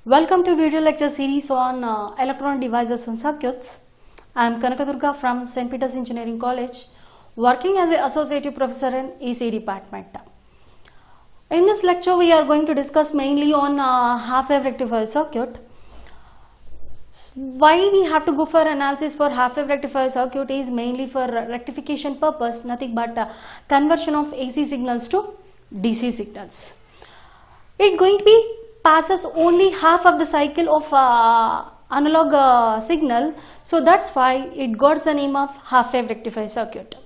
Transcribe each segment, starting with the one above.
Welcome to video lecture series on electronic devices and circuits. I am Kanakadurga from St. Peter's Engineering College, working as an associate professor in EC department. In this lecture, we are going to discuss mainly on half-wave rectifier circuit. Why we have to go for analysis for half-wave rectifier circuit is mainly for rectification purpose, nothing but conversion of AC signals to DC signals. It going to be passes only half of the cycle of analog signal, so that's why it got the name of half-wave rectifier circuit.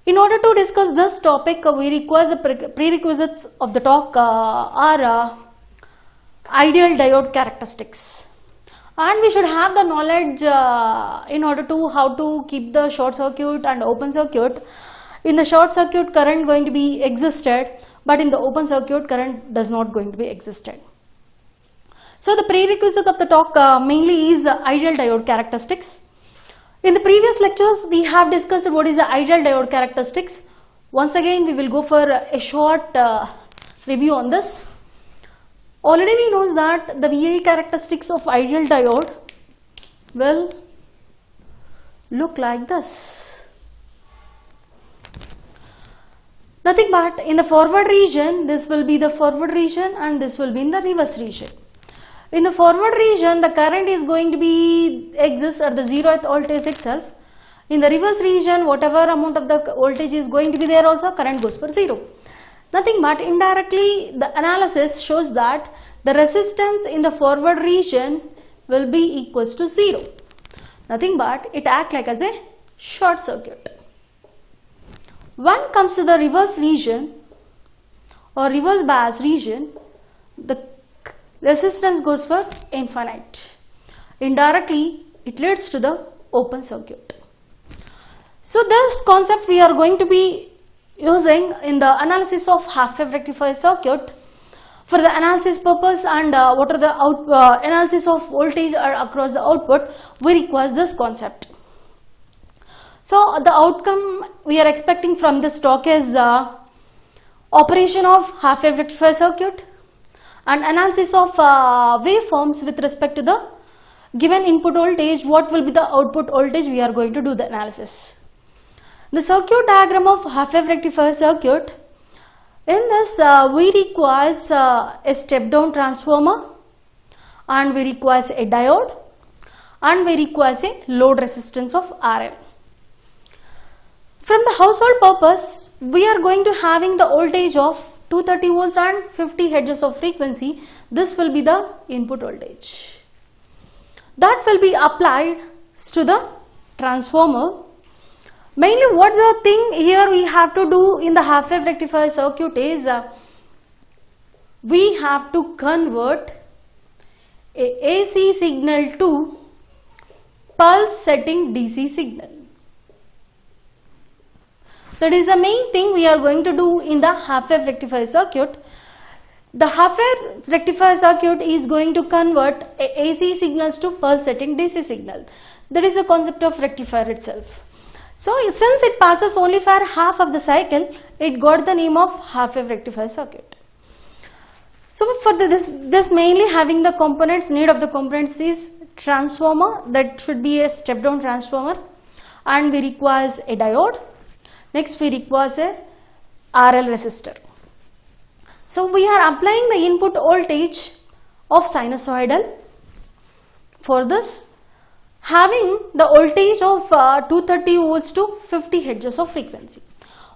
In order to discuss this topic, we require the prerequisites of the talk are ideal diode characteristics, and we should have the knowledge in order to how to keep the short circuit and open circuit. In the short circuit, current going to be existed, but in the open circuit, current does not going to be existed. So the prerequisites of the talk mainly is ideal diode characteristics. In the previous lectures, we have discussed what is the ideal diode characteristics. Once again, we will go for a short review on this. Already we know that the VI characteristics of ideal diode will look like this. Nothing but in the forward region, this will be the forward region and this will be in the reverse region. In the forward region, the current is going to be exists at the 0th voltage itself. In the reverse region, whatever amount of the voltage is going to be there also, current goes for 0. Nothing but indirectly the analysis shows that the resistance in the forward region will be equals to 0. Nothing but it acts like as a short circuit. When comes to the reverse region or reverse bias region, the resistance goes for infinite. Indirectly, it leads to the open circuit. So this concept we are going to be using in the analysis of half-wave rectifier circuit for the analysis purpose, and what are the analysis of voltage across the output, we require this concept. So the outcome we are expecting from this talk is operation of half-wave rectifier circuit and analysis of waveforms with respect to the given input voltage. What will be the output voltage? We are going to do the analysis. The circuit diagram of half-wave rectifier circuit. In this, we require a step-down transformer, and we require a diode, and we require a load resistance of RL. From the household purpose, we are going to having the voltage of 230 volts and 50 hertz of frequency. This will be the input voltage. That will be applied to the transformer. Mainly what the thing here we have to do in the half-wave rectifier circuit is we have to convert a AC signal to pulse setting DC signal. That is the main thing we are going to do in the half-wave rectifier circuit. The half-wave rectifier circuit is going to convert AC signals to pulse setting DC signal. That is the concept of rectifier itself. So since it passes only for half of the cycle, it got the name of half-wave rectifier circuit. So for this mainly having the components, need of the components is transformer, that should be a step-down transformer, and we require a diode. Next we require a RL resistor. So we are applying the input voltage of sinusoidal. For this, having the voltage of 230 volts to 50 hertz of frequency.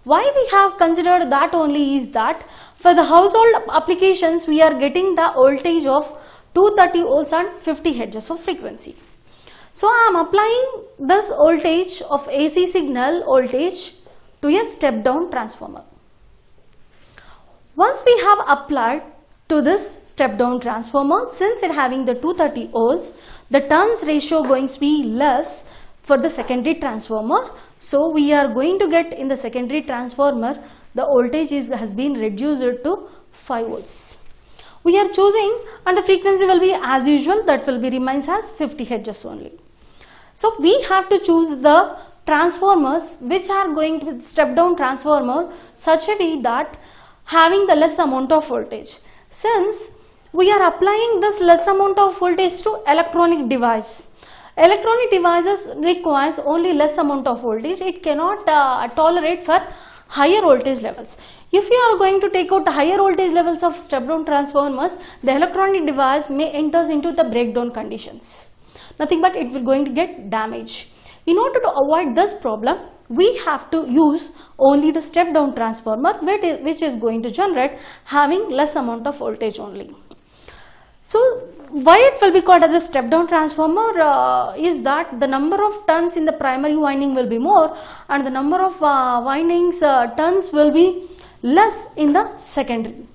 Why we have considered that only is that for the household applications we are getting the voltage of 230 volts and 50 hertz of frequency. So I am applying this voltage of AC signal voltage to a step down transformer. Once we have applied to this step down transformer, since it having the 230 volts, the turns ratio going to be less for the secondary transformer. So we are going to get in the secondary transformer the voltage has been reduced to 5 volts. We are choosing, and the frequency will be as usual, that will be remains as 50 hertz only. So we have to choose the transformers which are going to step down transformer such a way that having the less amount of voltage. Since we are applying this less amount of voltage to electronic device. Electronic devices requires only less amount of voltage. It cannot tolerate for higher voltage levels. If you are going to take out higher voltage levels of step down transformers, the electronic device may enters into the breakdown conditions. Nothing but it will going to get damaged. In order to avoid this problem, we have to use only the step down transformer which is going to generate having less amount of voltage only. So why it will be called as a step down transformer is that the number of turns in the primary winding will be more and the number of windings turns will be less in the secondary,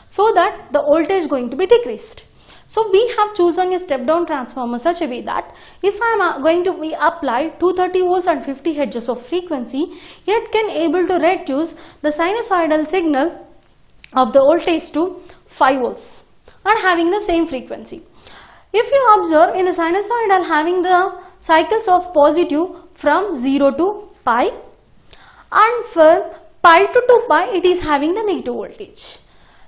so that the voltage is going to be decreased. So we have chosen a step down transformer such a way that if I am going to be apply 230 volts and 50 hertz of frequency, it can able to reduce the sinusoidal signal of the voltage to 5 volts and having the same frequency. If you observe in the sinusoidal having the cycles of positive from 0 to pi, and for pi to 2 pi it is having the negative voltage.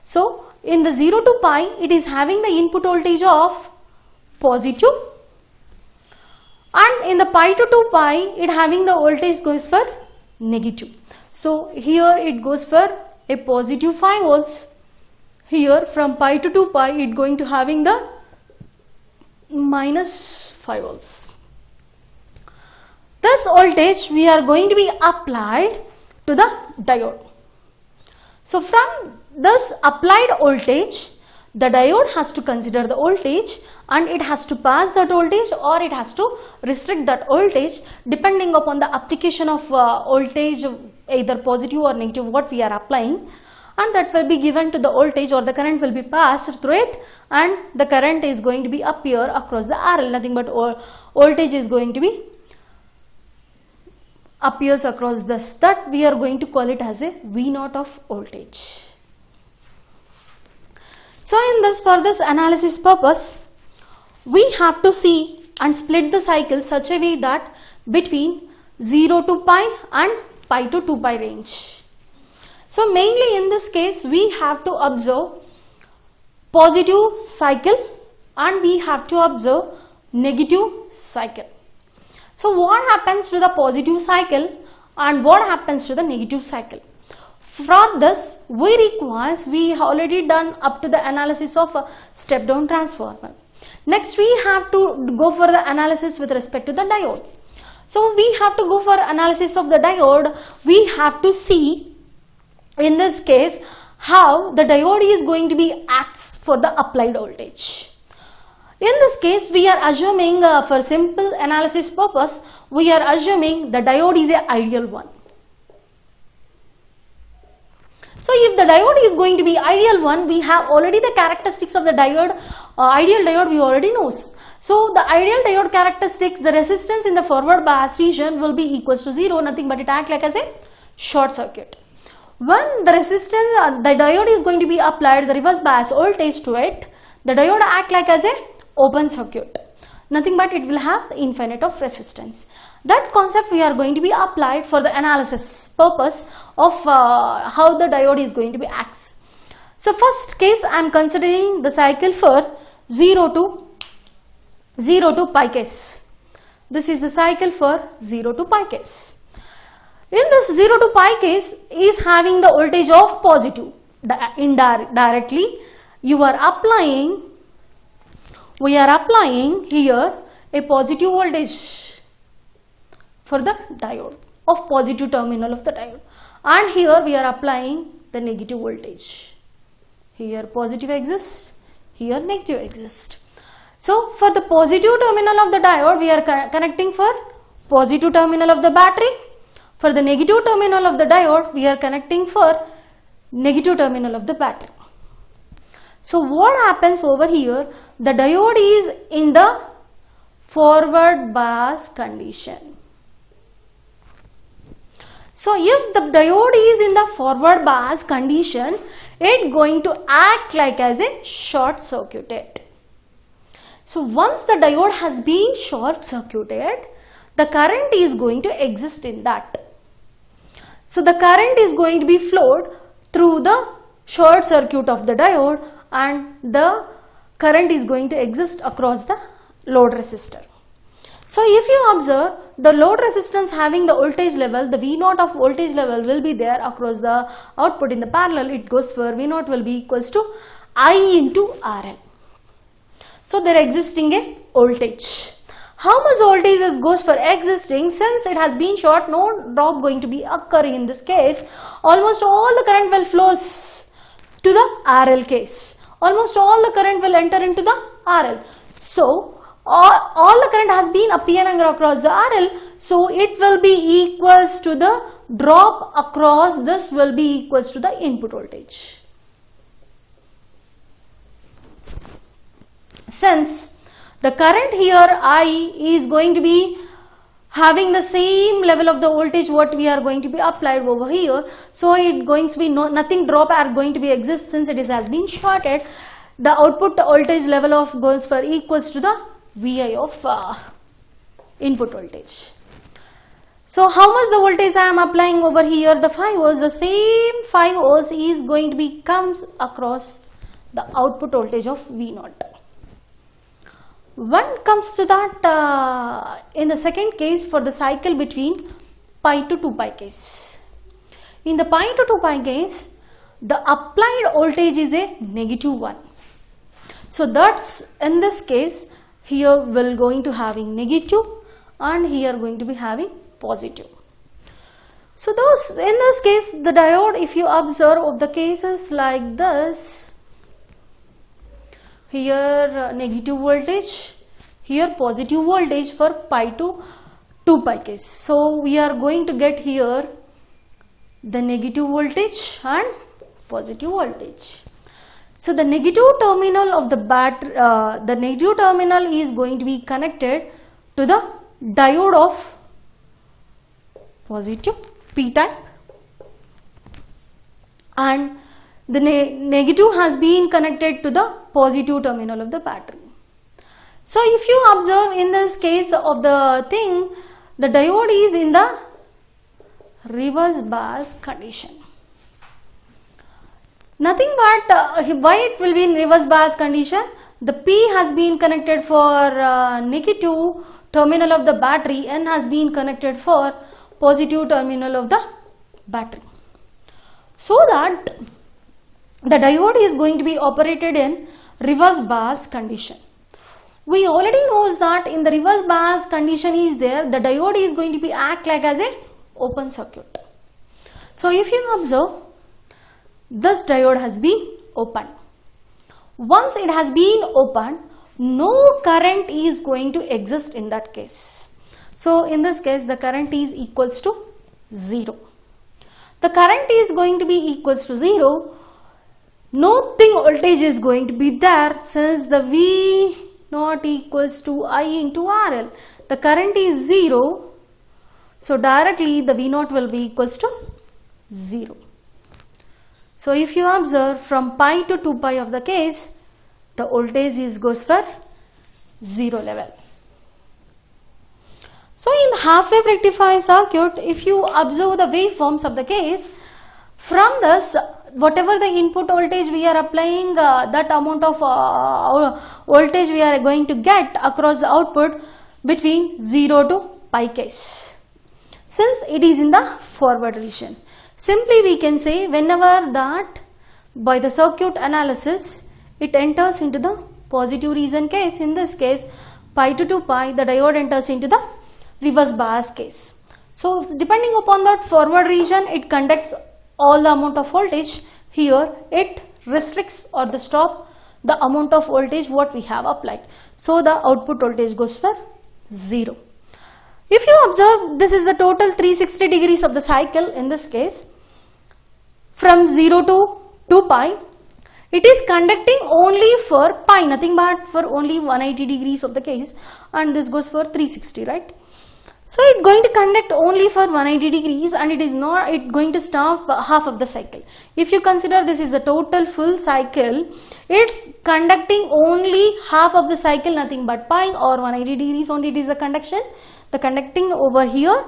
So in the 0 to pi it is having the input voltage of positive, and in the pi to 2 pi it having the voltage goes for negative. So here it goes for a positive 5 volts. Here from pi to 2 pi it going to having the minus 5 volts. This voltage we are going to be applied to the diode. So from this applied voltage, the diode has to consider the voltage and it has to pass that voltage or it has to restrict that voltage depending upon the application of voltage, either positive or negative what we are applying, and that will be given to the voltage or the current will be passed through it, and the current is going to be appear across the RL. Nothing but voltage is going to be appears across this, that we are going to call it as a V0 of voltage. So in this, for this analysis purpose, we have to see and split the cycle such a way that between 0 to pi and pi to 2 pi range. So mainly in this case we have to observe positive cycle and we have to observe negative cycle. So what happens to the positive cycle and what happens to the negative cycle? For this we already done up to the analysis of a step down transformer. Next we have to go for the analysis with respect to the diode. So we have to go for analysis of the diode. We have to see in this case how the diode is going to be acts for the applied voltage. In this case we are assuming for simple analysis purpose, we are assuming the diode is an ideal one. So if the diode is going to be ideal one, we have already the characteristics of the diode, ideal diode we already knows. So the ideal diode characteristics, the resistance in the forward bias region will be equals to 0, nothing but it act like as a short circuit. When the resistance, the diode is going to be applied the reverse bias voltage to it, the diode act like as a open circuit. Nothing but it will have the infinite of resistance. That concept we are going to be applied for the analysis purpose of how the diode is going to be acts. So first case I am considering the cycle for 0 to pi case. This is the cycle for 0 to pi case. In this 0 to pi case is having the voltage of positive. Indirectly you are applying, we are applying here a positive voltage for the diode of positive terminal of the diode, and here we are applying the negative voltage. Here positive exists, here negative exists. So for the positive terminal of the diode we are connecting for positive terminal of the battery. For the negative terminal of the diode we are connecting for negative terminal of the battery. So what happens over here, the diode is in the forward bias condition. So if the diode is in the forward bias condition, it going to act like as a short circuited. So once the diode has been short circuited, the current is going to exist in that. So the current is going to be flowed through the short circuit of the diode and the current is going to exist across the load resistor. So if you observe the load resistance having the voltage level, the V0 of voltage level will be there across the output in the parallel. It goes for V0 will be equals to I into RL. So there existing a voltage. How much voltage is goes for existing? Since it has been short, no drop going to be occurring in this case. Almost all the current will flows to the RL case. Almost all the current will enter into the RL. So all the current has been appearing across the RL, so it will be equals to the drop across this will be equals to the input voltage. Since the current here I is going to be having the same level of the voltage what we are going to be applied over here, so it going to be nothing drop are going to be exist since it has been shorted. The output voltage level of goes for equals to the Vi of input voltage. So how much the voltage I am applying over here? The 5 volts, the same 5 volts is going to be comes across the output voltage of V0. One comes to that in the second case for the cycle between pi to 2 pi case. In the pi to 2 pi case, the applied voltage is a -1. So that's in this case here will going to having negative and here going to be having positive. So those in this case the diode, if you observe of the cases like this, here negative voltage, here positive voltage for pi to 2 pi case. So we are going to get here the negative voltage and positive voltage. So the negative terminal of the battery, the negative terminal is going to be connected to the diode of positive P type, and the negative has been connected to the positive terminal of the battery. So if you observe in this case of the thing, the diode is in the reverse bias condition. Nothing but why it will be in reverse bias condition? The P has been connected for negative terminal of the battery, N has been connected for positive terminal of the battery. So that the diode is going to be operated in reverse bias condition. We already knows that in the reverse bias condition is there, the diode is going to be act like as a open circuit. So if you observe, this diode has been opened. Once it has been opened, no current is going to exist in that case. So in this case the current is equals to 0. The current is going to be equals to 0. Nothing voltage is going to be there since the V not equals to I into RL. The current is 0. So directly the V0 will be equals to 0. So if you observe from pi to 2 pi of the case, the voltage is goes for 0 level. So in the half wave rectifier circuit, if you observe the waveforms of the case, from this whatever the input voltage we are applying, that amount of voltage we are going to get across the output between 0 to pi case. Since it is in the forward region, simply we can say whenever that by the circuit analysis it enters into the positive region case, in this case pi to 2 pi, the diode enters into the reverse bias case. So depending upon that forward region, it conducts all the amount of voltage. Here it restricts or the stop the amount of voltage what we have applied. So the output voltage goes for 0. If you observe, this is the total 360 degrees of the cycle in this case. From 0 to 2 pi, it is conducting only for pi, nothing but for only 180 degrees of the case, and this goes for 360, right? So it going to conduct only for 180 degrees and it is not going to stop half of the cycle. If you consider this is the total full cycle, it's conducting only half of the cycle, nothing but pi or 180 degrees only it is the conduction, the conducting over here,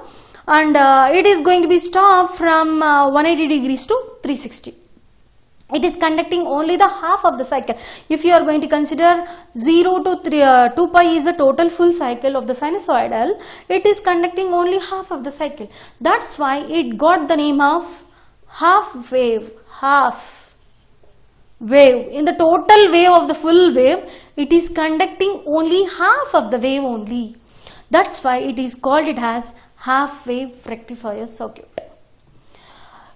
and it is going to be stopped from 180 degrees to 360. it is conducting only the half of the cycle. If you are going to consider 0 to 2 pi is the total full cycle of the sinusoidal, it is conducting only half of the cycle. That's why it got the name of half wave. Half wave. In the total wave of the full wave, it is conducting only half of the wave only. That's why it is called it as half wave rectifier circuit.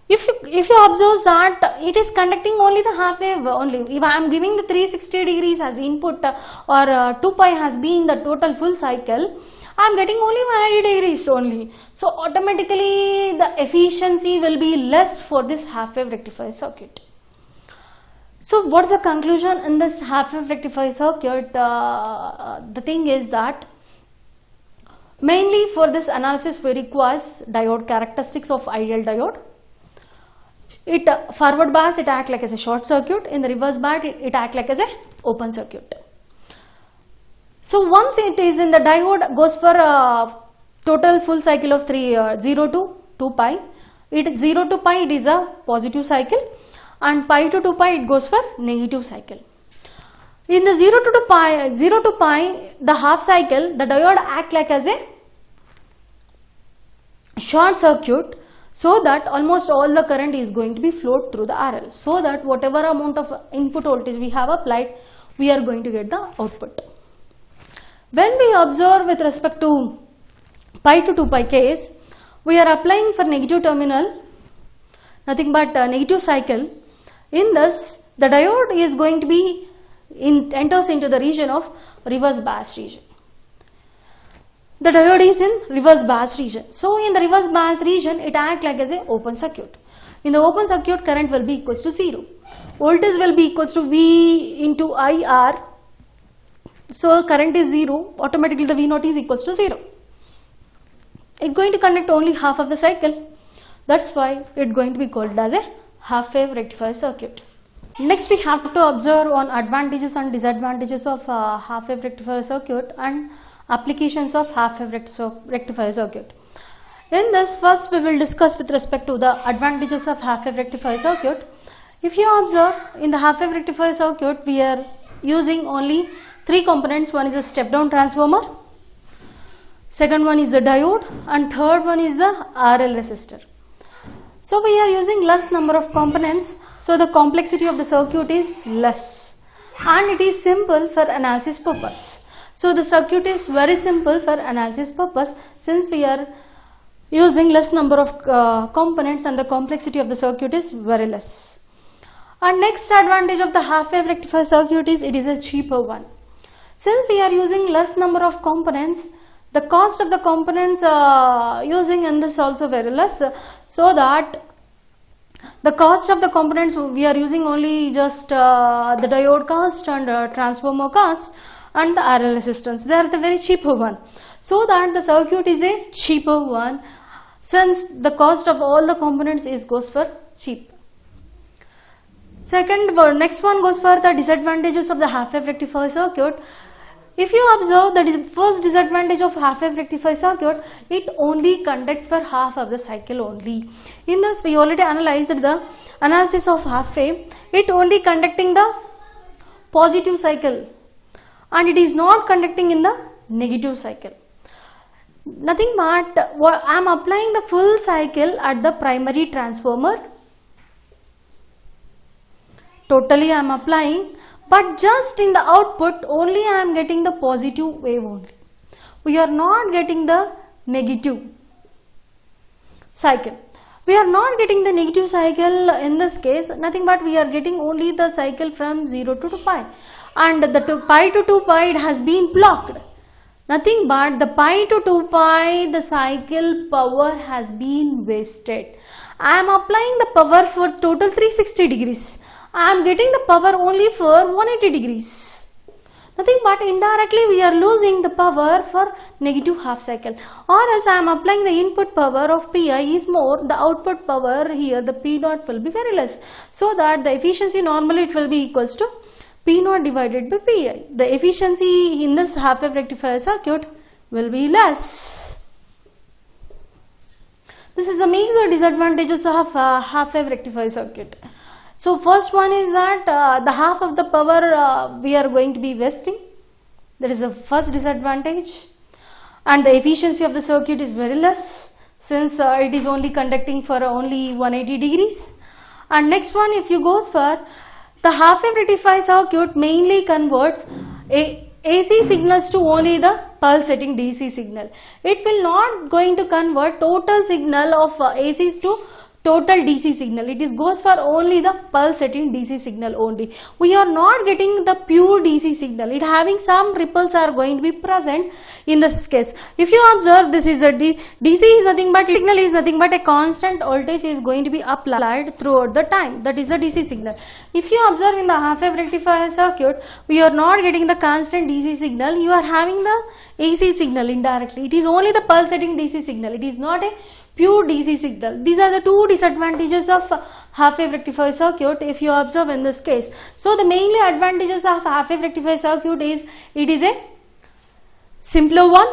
If you observe that it is conducting only the half wave only, if I am giving the 360 degrees as input or 2 pi has been the total full cycle, I am getting only 180 degrees only. So automatically the efficiency will be less for this half wave rectifier circuit. So what is the conclusion in this half wave rectifier circuit? The thing is that mainly for this analysis we require diode characteristics of ideal diode. It forward bias, it acts like as a short circuit. In the reverse bias, it acts like as a open circuit. So once it is in the diode, goes for total full cycle of 0 to 2 pi. 0 to pi it is a positive cycle, and pi to 2 pi it goes for negative cycle. In the 0 to pi, the half cycle, the diode act like as a short circuit, so that almost all the current is going to be flowed through the RL, so that whatever amount of input voltage we have applied, we are going to get the output. When we observe with respect to pi to 2 pi case, we are applying for negative terminal, nothing but negative cycle. In this, the diode is going to be enters into the region of reverse bias region. The diode is in reverse bias region. So in the reverse bias region, it acts like as a open circuit. In the open circuit, current will be equals to 0. Voltage will be equals to V into IR. So current is 0. Automatically the V0 is equals to 0. It's going to conduct only half of the cycle. That's why it's going to be called as a half wave rectifier circuit. Next we have to observe on advantages and disadvantages of half wave rectifier circuit and applications of half wave rectifier circuit. In this, first we will discuss with respect to the advantages of half wave rectifier circuit. If you observe in the half wave rectifier circuit, we are using only 3 components. One is a step down transformer, second one is the diode, and third one is the RL resistor. So we are using less number of components, so the complexity of the circuit is less and it is simple for analysis purpose. So the circuit is very simple for analysis purpose since we are using less number of components and the complexity of the circuit is very less. And next advantage of the half wave rectifier circuit is it is a cheaper one. Since we are using less number of components, the cost of the components using in this also very less, so that the cost of the components we are using only just the diode cost and transformer cost and the RL resistance. They are the very cheaper one, so that the circuit is a cheaper one since the cost of all the components goes for cheap. Next one goes for the disadvantages of the half wave rectifier circuit. If you observe the first disadvantage of half wave rectifier circuit, it only conducts for half of the cycle only. In this, we already analyzed the analysis of half wave. It only conducting the positive cycle and it is not conducting in the negative cycle. Nothing but I am applying the full cycle at the primary transformer. Totally I am applying, but just in the output only I am getting the positive wave only. We are not getting the negative cycle. We are not getting the negative cycle in this case, nothing but we are getting only the cycle from 0 to 2 pi. And the pi to 2 pi it has been blocked. Nothing but the pi to 2 pi, the cycle power has been wasted. I am applying the power for total 360 degrees. I am getting the power only for 180 degrees. Nothing but indirectly we are losing the power for negative half cycle, or else I am applying the input power of Pi is more, the output power here the P naught will be very less, so that the efficiency normally it will be equals to P naught divided by Pi. The efficiency in this half wave rectifier circuit will be less. This is the major disadvantages of half wave rectifier circuit. So first one is that the half of the power we are going to be wasting. That is the first disadvantage. And the efficiency of the circuit is very less, since it is only conducting for only 180 degrees. And next one, if you goes for the half-wave rectifier circuit, mainly converts AC signals to only the pulsating DC signal. It will not going to convert total signal of ACs to total DC signal. It is goes for only the pulsating DC signal only. We are not getting the pure DC signal. It having some ripples are going to be present in this case. If you observe, this is the DC is nothing but signal is nothing but a constant voltage is going to be applied throughout the time. That is the DC signal. If you observe in the half-wave rectifier circuit, we are not getting the constant DC signal. You are having the AC signal indirectly. It is only the pulsating DC signal. It is not a pure DC signal. These are the two disadvantages of half-wave rectifier circuit if you observe in this case. So the mainly advantages of half-wave rectifier circuit is it is a simpler one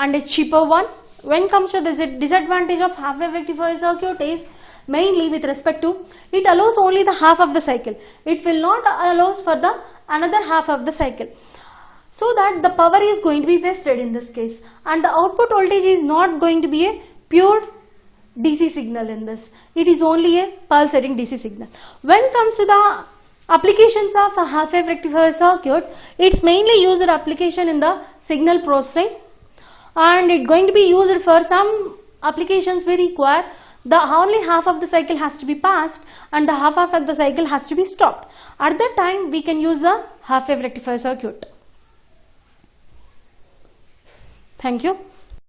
and a cheaper one. When comes to the disadvantage of half-wave rectifier circuit is mainly with respect to it allows only the half of the cycle. It will not allows for the another half of the cycle. So that the power is going to be wasted in this case, and the output voltage is not going to be a pure DC signal in this. It is only a pulsating DC signal. When it comes to the applications of a half-wave rectifier circuit, it's mainly used application in the signal processing, and it's going to be used for some applications we require the only half of the cycle has to be passed and the half of the cycle has to be stopped. At that time we can use the half-wave rectifier circuit. Thank you.